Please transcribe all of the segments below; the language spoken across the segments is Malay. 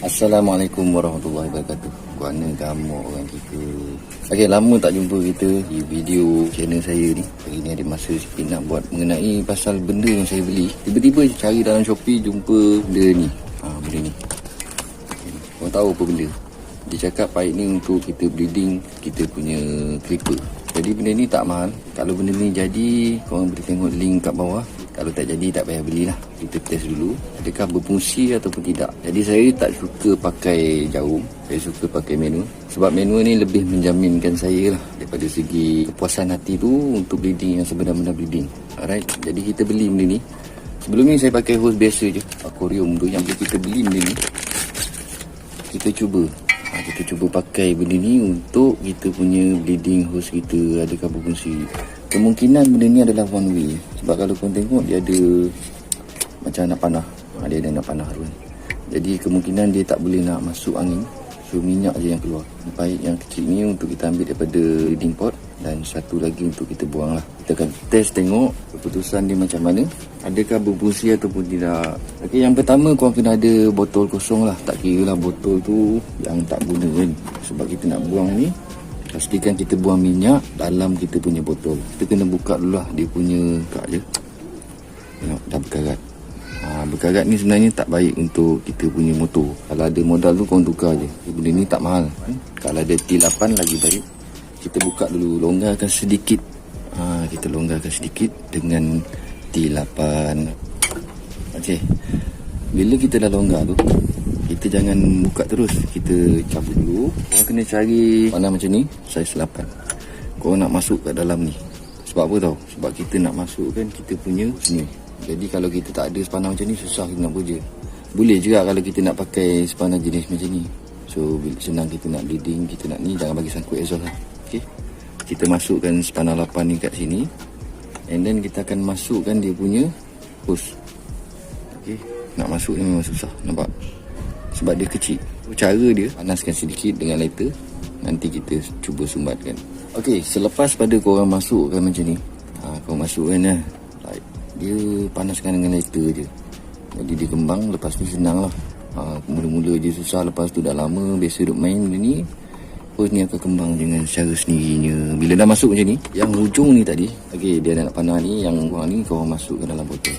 Assalamualaikum warahmatullahi wabarakatuh. Guana gamak orang kita. Okey, lama tak jumpa kita di video channel saya ni. Hari ni ada masa sikit nak buat mengenai pasal benda yang saya beli. Tiba-tiba cari dalam Shopee jumpa benda ni. Benda ni. Korang tahu apa benda? Dia cakap paip ni untuk kita bleeding kita punya clipper. Jadi benda ni tak mahal. Kalau benda ni jadi, korang boleh tengok link kat bawah. Kalau tak jadi, tak payah belilah. Kita test dulu adakah berfungsi ataupun tidak. Jadi saya tak suka pakai jarum. Saya suka pakai manual. Sebab manual ni lebih menjaminkan saya lah daripada segi kepuasan hati tu untuk bleeding yang sebenar-benar bleeding. Alright, jadi kita beli benda ni. Sebelum ni saya pakai hose biasa je, aquarium tu. Yang bila kita beli benda ni, kita cuba pakai benda ni untuk kita punya bleeding hose kita adakah berfungsi. Kemungkinan benda ni adalah one way. Sebab kalau korang tengok dia ada macam nak panah. Dia ada nak panah tu kan. Jadi kemungkinan dia tak boleh nak masuk angin. So minyak je yang keluar. Paip yang kecil ni untuk kita ambil daripada bleeding pot. Dan satu lagi untuk kita buang lah. Kita akan test tengok keputusan dia macam mana. Adakah berfungsi ataupun tidak. Okay, yang pertama korang kena ada botol kosong lah. Tak kira lah botol tu yang tak guna kan. Sebab kita nak buang ni, pastikan kita buang minyak dalam kita punya botol. Kita kena buka dulu lah dia punya kak je. Tengok dah berkarat. Berkarat ni sebenarnya tak baik untuk kita punya motor. Kalau ada modal tu korang tukar je. Benda ni tak mahal. Kalau ada T8 lagi baik. Kita buka dulu, longgarkan sedikit. Kita longgarkan sedikit dengan T8. Okey. Bila kita dah longgar tu, kita jangan buka terus. Kita cabut dulu. Korang kena cari panah macam ni, saiz 8. Korang nak masuk kat dalam ni. Sebab apa tau? Sebab kita nak masukkan kita punya sini. Jadi kalau kita tak ada sepanah macam ni, susah kita nak puja. Boleh juga kalau kita nak pakai sepanah jenis macam ni. So senang kita nak bleeding, kita nak ni, jangan bagi sangkut exhaust lah. Okay. Kita masukkan sepanah 8 ni kat sini. And then kita akan masukkan dia punya hose. Okay. Nak masuk ni memang susah, nampak? Sebab dia kecil. Cara dia, panaskan sedikit dengan lighter. Nanti kita cuba sumbatkan. Okey, selepas pada korang masukkan macam ni, korang masukkan lah. Dia panaskan dengan lighter je. Jadi dia kembang, lepas tu senang lah. Mula-mula je susah, lepas tu dah lama biasa duk main benda ni, hose ni akan kembang dengan secara sendirinya. Bila dah masuk macam ni, yang hujung ni tadi, okey, dia nak panah ni, yang korang ni korang masukkan dalam botol.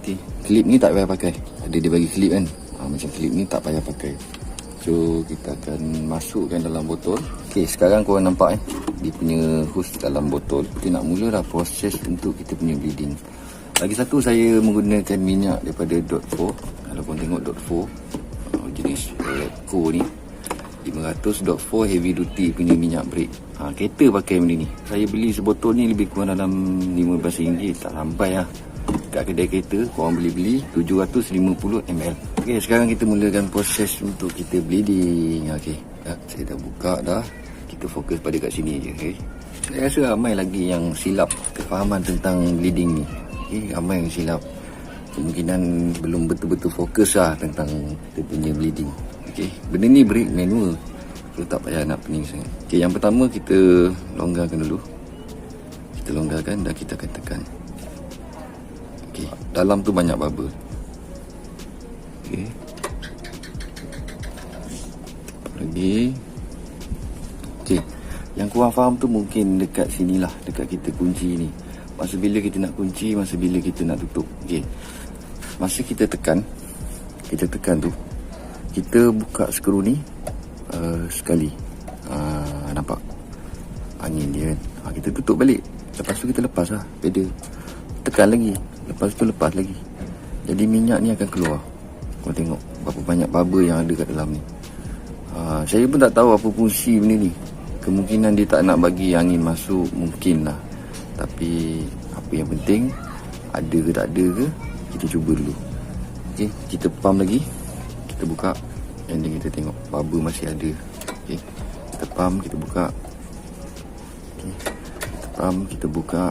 Okey, klip ni tak payah pakai. Ada dia bagi klip kan. Macam klip ni tak payah pakai. So kita akan masukkan dalam botol. Okey, sekarang korang nampak dia punya hose dalam botol. Kita nak mula dah proses untuk kita punya bleeding. Lagi satu, saya menggunakan minyak daripada .4. Kalau korang tengok .4, jenis Redco ni 500.4 heavy duty punya minyak brake. Kereta pakai benda ni. Saya beli sebotol ni lebih kurang dalam RM15. Tak sampai lah. Kat kedai kereta korang beli 750 ml. Okey, sekarang kita mulakan proses untuk kita bleeding. Okey, saya dah buka dah. Kita fokus pada kat sini je. Okay. Saya rasa ramai lagi yang silap kefahaman tentang bleeding ni. Okay, ramai yang silap. Kemungkinan belum betul-betul fokus lah tentang kita punya bleeding. Okey, benda ni brake manual. So tak payah nak pening sangat. Okey, yang pertama kita longgarkan dulu. Kita longgarkan dan kita akan tekan. Okey, dalam tu banyak bubble. Okey. Lagi. Okey. Yang kurang faham tu mungkin dekat sinilah, dekat kita kunci ni. Masa bila kita nak kunci, masa bila kita nak tutup. Okey. Masa kita tekan tu, kita buka skru ni sekali. Nampak angin dia kan. Kita tutup balik. Lepas tu kita lepas lah pedal. Tekan lagi. Lepas tu lepas lagi. Jadi minyak ni akan keluar. Kau tengok berapa banyak bubble yang ada kat dalam ni. Saya pun tak tahu apa fungsi benda ni. Kemungkinan dia tak nak bagi angin masuk, mungkin lah. Tapi apa yang penting, ada ke tak ada ke, kita cuba dulu. Okay, kita pump lagi. Kita buka. And then kita tengok bubble masih ada. Okay, kita pump, kita buka. Okay, kita pump, kita buka.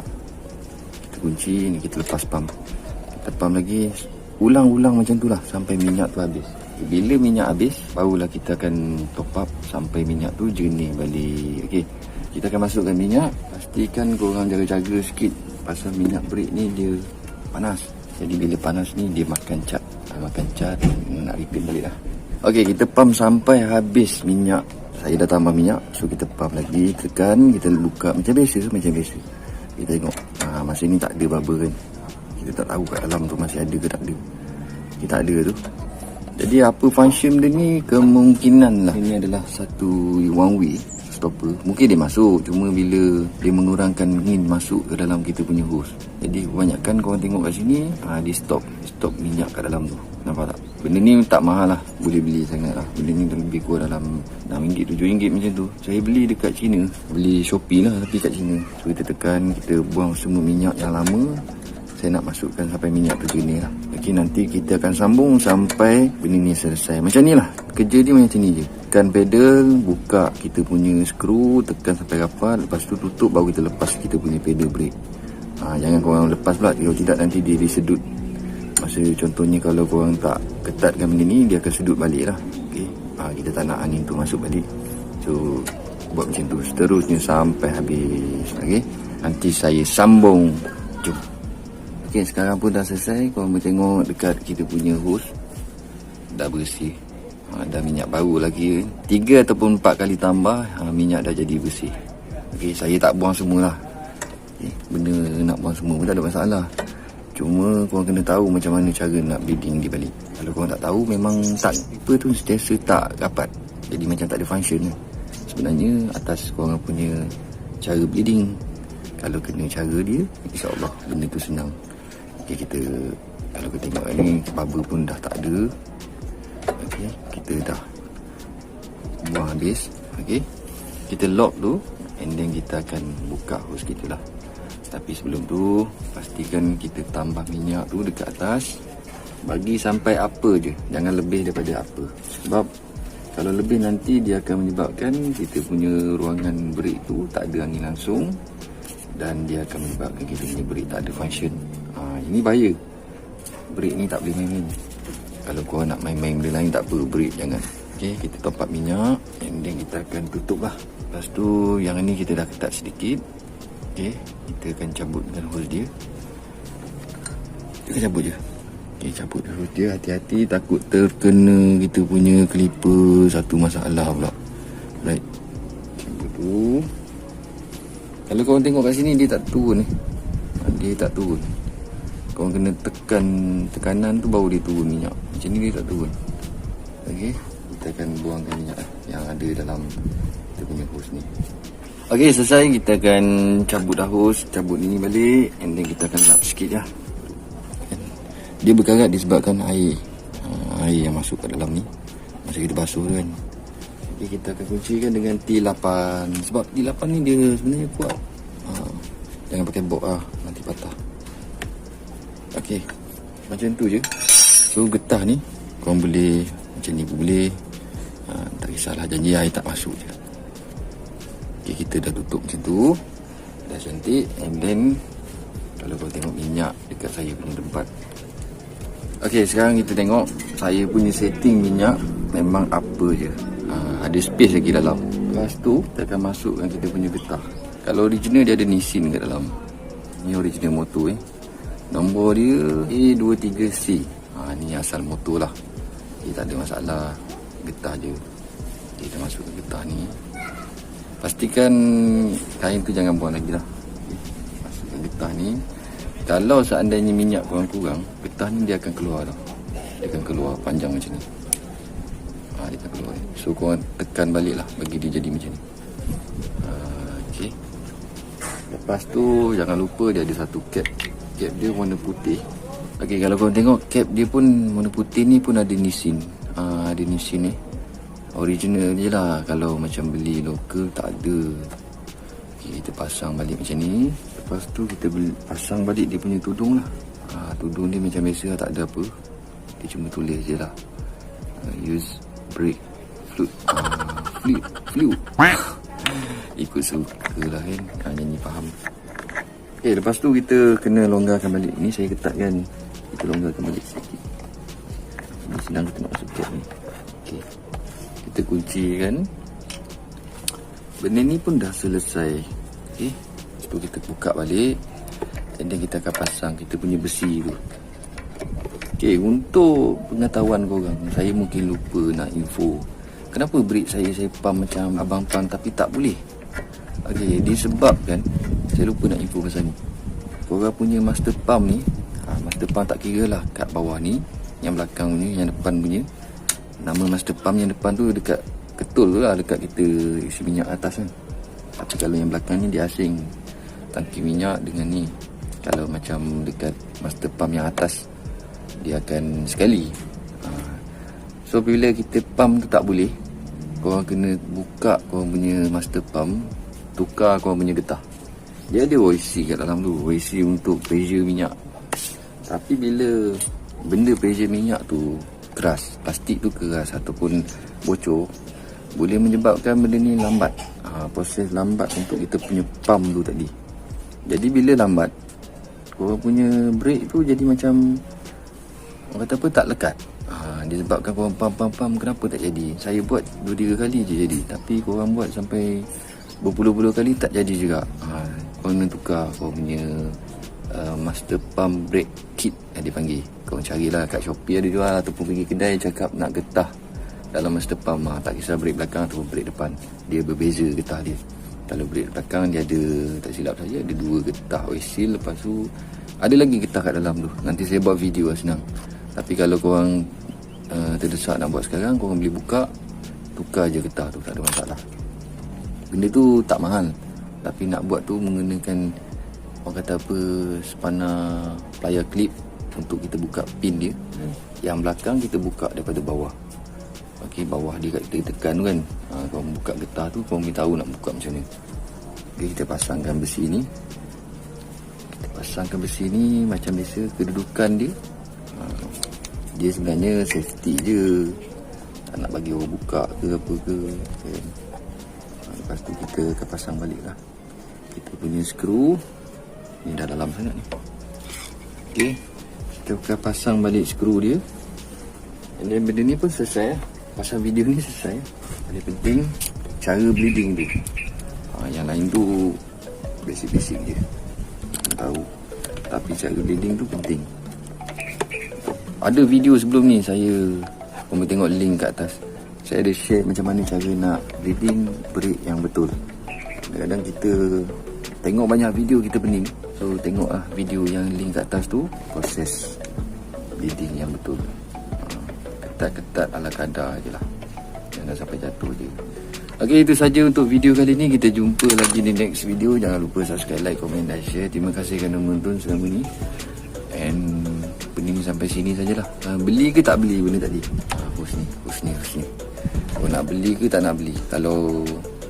Kita kunci, ni kita lepas pump. Kita pump lagi. Ulang-ulang macam tu lah sampai minyak tu habis. Bila minyak habis, barulah kita akan top up sampai minyak tu jernih balik. Okey, kita akan masukkan minyak. Pastikan korang jaga-jaga sikit pasal minyak brake ni dia panas. Jadi bila panas ni dia makan cat. Makan cat, nak repeat balik lah. Okey, kita pump sampai habis minyak. Saya dah tambah minyak, so kita pump lagi, tekan, kita buka macam biasa. Kita tengok, masa ni tak ada bubble kan. Kita tak tahu kat dalam tu masih ada ke tak ada. Kita ada tu. Jadi apa function dia ni, kemungkinan lah ini adalah satu one way stopper. Mungkin dia masuk, cuma bila dia mengurangkan angin masuk ke dalam kita punya hose. Jadi kebanyakan korang tengok kat sini, dia stop minyak kat dalam tu. Nampak tak? Benda ni tak mahal lah, boleh beli sangat lah. Benda ni lebih kurang dalam RM6, RM7 macam tu. Saya beli dekat China, beli Shopee lah tapi kat China. So kita tekan, kita buang semua minyak yang lama. Saya nak masukkan sampai minyak tu jenis lah. Okay, nanti kita akan sambung sampai benda ni selesai. Macam ni lah, kerja dia macam ni je. Tekan pedal, buka kita punya skru, tekan sampai rapat. Lepas tu tutup, baru kita lepas kita punya pedal brake. Jangan korang lepas pula, kalau tidak nanti dia disedut. Masa contohnya kalau korang tak ketatkan benda ni, dia akan sedut balik lah. Okay. Kita tak nak angin tu masuk balik. So buat macam tu seterusnya sampai habis. Okay. Nanti saya sambung. Jom. Okay, sekarang pun dah selesai. Korang boleh tengok dekat kita punya hose dah bersih. Dah minyak baru lagi. 3 ataupun 4 kali tambah, minyak dah jadi bersih. Okay, saya tak buang semualah. Okay, benda nak buang semua pun tak ada masalah. Cuma korang kena tahu macam mana cara nak bleeding di balik. Kalau korang tak tahu, memang tak, pipa tu sentiasa tak rapat. Jadi macam tak ada function. Sebenarnya atas korang punya cara bleeding. Kalau kena cara dia, insyaAllah benda tu senang. Okay, kita kalau kita tengok ni, bubble pun dah tak ada. Okay, kita dah buang habis. Okay, kita lock tu, and then kita akan buka hose kita lah. Tapi sebelum tu, pastikan kita tambah minyak tu dekat atas. Bagi sampai apa je, jangan lebih daripada apa. Sebab kalau lebih nanti dia akan menyebabkan kita punya ruangan brake tu tak ada angin langsung. Dan dia akan menyebabkan kita punya brake tak ada function. Ini bahaya. Brake ni tak boleh main-main. Kalau korang nak main-main benda lain tak apa, brake jangan. Okay, kita top up minyak, and then kita akan tutup lah. Lepas tu yang ni kita dah ketat sedikit. Okay, kita akan cabut dengan hose dia. Kita cabut je. Okay, cabut hose dia. Hati-hati, takut terkena kita punya clipper. Satu masalah pula. Right, cabut tu. Kalau korang tengok kat sini, dia tak turun ni. Dia tak turun. Korang kena tekan tekanan tu baru dia turun minyak. Macam ni dia tak turun. Okay, kita akan buangkan minyak yang ada dalam kita punya hose ni. Okey, selesai. Kita akan cabut dah hose, cabut ni balik, and then kita akan lap sikit lah. Dia berkarat disebabkan air yang masuk ke dalam ni masa kita basuh tu kan. Okey, kita akan kuncikan dengan T8. Sebab T8 ni dia sebenarnya kuat. Jangan pakai bolt lah, nanti patah. Okey, macam tu je. So getah ni korang boleh macam ni pun boleh. Tak kisahlah, janji air tak masuk je. Okay, kita dah tutup macam tu. Dah cantik. And then kalau korang tengok minyak dekat saya punya tempat. Okay, sekarang kita tengok saya punya setting minyak memang apa je. Ada space lagi dalam. Lepas tu kita akan masukkan kita punya getah. Kalau original dia ada Nissin kat dalam. Ni original motor Nombor dia A23C. Ni asal motor lah. Tak ada masalah. Getah je. Kita masukkan getah ni. Pastikan kain tu jangan buang lagi lah. Masukkan getah ni. Kalau seandainya minyak kurang-kurang, getah ni dia akan keluar tau. Dia akan keluar panjang macam ni. Dia akan keluar ni. So korang tekan balik lah bagi dia jadi macam ni. Okay. Lepas tu jangan lupa dia ada satu cap. Cap dia warna putih. Okay, kalau korang tengok cap dia pun warna putih ni pun ada Nissin. Ada Nissin ni. Original je lah. Kalau macam beli lokal tak ada. Okay, kita pasang balik macam ni. Lepas tu kita pasang balik dia punya tudung lah. Tudung dia macam biasa lah, tak ada apa. Dia cuma tulis je lah, use brake fluid. Fluid. Ikut suka lah kan. Nyanyi faham. Okay, lepas tu kita kena longgarkan balik. Ni saya ketatkan. Kita longgarkan balik sikit. Ini senang kita nak masuk cap ni. Okay, kita kuncikan. Benda ni pun dah selesai. Okay, lepas tu kita buka balik, and then kita akan pasang kita punya besi tu. Okey, untuk pengetahuan korang, saya mungkin lupa nak info. Kenapa brake saya pump macam abang pump tapi tak boleh? Okey, disebabkan saya lupa nak info pasal ni. Korang punya master pump ni, master pump tak kira lah kat bawah ni, yang belakang ni, yang depan punya. Nama master pump yang depan tu dekat ketul tu lah, dekat kita isi minyak atas kan. Tapi kalau yang belakang ni dia asing tangki minyak dengan ni. Kalau macam dekat master pump yang atas, dia akan sekali. So bila kita pump tu tak boleh, korang kena buka korang punya master pump, tukar korang punya getah. Dia ada OIC kat dalam tu, OIC untuk pressure minyak. Tapi bila benda pressure minyak tu keras, plastik tu keras ataupun bocor, boleh menyebabkan benda ni lambat. Proses lambat untuk kita punya pump tu tadi. Jadi bila lambat, korang punya brake tu jadi macam, orang kata apa, tak lekat. Disebabkan korang pump, kenapa tak jadi? Saya buat 2-3 kali je jadi, tapi korang buat sampai berpuluh-puluh kali tak jadi juga. Korang kena tukar korang punya master pump brake kit yang dipanggil. Korang carilah kat Shopee ada jual, ataupun pergi kedai cakap nak getah dalam master pump. Tak kisah brake belakang ataupun brake depan, dia berbeza getah dia. Kalau brake belakang dia ada, tak silap saya, ada 2 getah oil seal. Lepas tu ada lagi getah kat dalam tu. Nanti saya buat video lah, senang. Tapi kalau korang terdesak nak buat sekarang, korang boleh buka, tukar je getah tu, tak ada masalah. Benda tu tak mahal, tapi nak buat tu menggunakan, orang kata apa, spana plier clip untuk kita buka pin dia. Yang belakang kita buka daripada bawah. Okey, bawah dia kat kita tekan tu kan. Korang buka getah tu, korang boleh tahu nak buka macam mana. Okay, kita pasangkan besi ni. Kita pasangkan besi ni macam biasa, kedudukan dia. Dia sebenarnya safety je, tak nak bagi orang buka ke apa ke kan. Lepas tu kita akan pasang balik lah kita punya skru. Ni dah dalam sangat ni. Okay, kita akan pasang balik skru dia. Dan benda ni pun selesai. Pasang video ni selesai. Paling penting cara bleeding dia. Yang lain tu basic-basic je, tahu. Tapi cara bleeding tu penting. Ada video sebelum ni saya, korang tengok link kat atas, saya ada share macam mana cara nak bleeding brake yang betul. Kadang-kadang kita tengok banyak video kita pening. So tengoklah video yang link kat atas tu, proses bleeding yang betul. Ketat-ketat ala kadar je lah, jangan sampai jatuh je. Ok, itu saja untuk video kali ni. Kita jumpa lagi di next video. Jangan lupa subscribe, like, komen dan share. Terima kasih kerana menonton selama ni. And pening sampai sini sajalah. Beli ke tak beli benda tadi? Husni. Kau nak beli ke tak nak beli? Kalau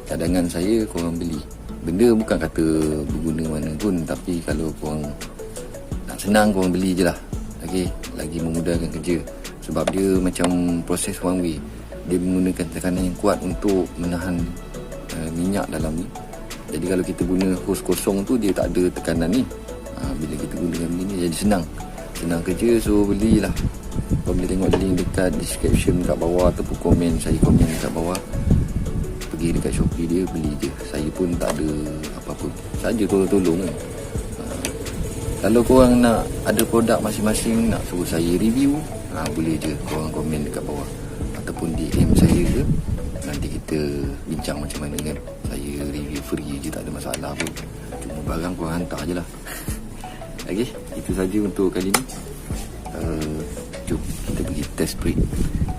cadangan saya, korang beli. Benda bukan kata berguna mana pun, tapi kalau korang nak senang, korang beli je lah. Okay, lagi memudahkan kerja. Sebab dia macam proses one way. Dia menggunakan tekanan yang kuat untuk menahan minyak dalam ni. Jadi kalau kita guna hos kosong tu, dia tak ada tekanan ni. Bila kita gunakan ni jadi senang kerja. So belilah. Kau boleh tengok link dekat description kat bawah, ataupun komen, saya komen kat bawah. Pergi dekat Shopee dia, beli je. Saya pun tak ada apa-apa, saja tolong-tolong kan. Kalau korang nak ada produk masing-masing nak suruh saya review, boleh je korang komen dekat bawah, ataupun DM saya ke. Nanti kita bincang macam mana kan. Saya review free je, tak ada masalah pun. Cuma barang korang hantar je lah. Okay, itu saja untuk kali ni. Jom kita pergi test brake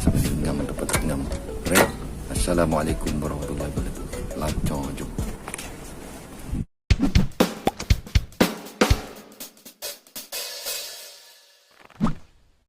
sama dengan atau tak ngam. Alright. Assalamualaikum warahmatullahi wabarakatuh.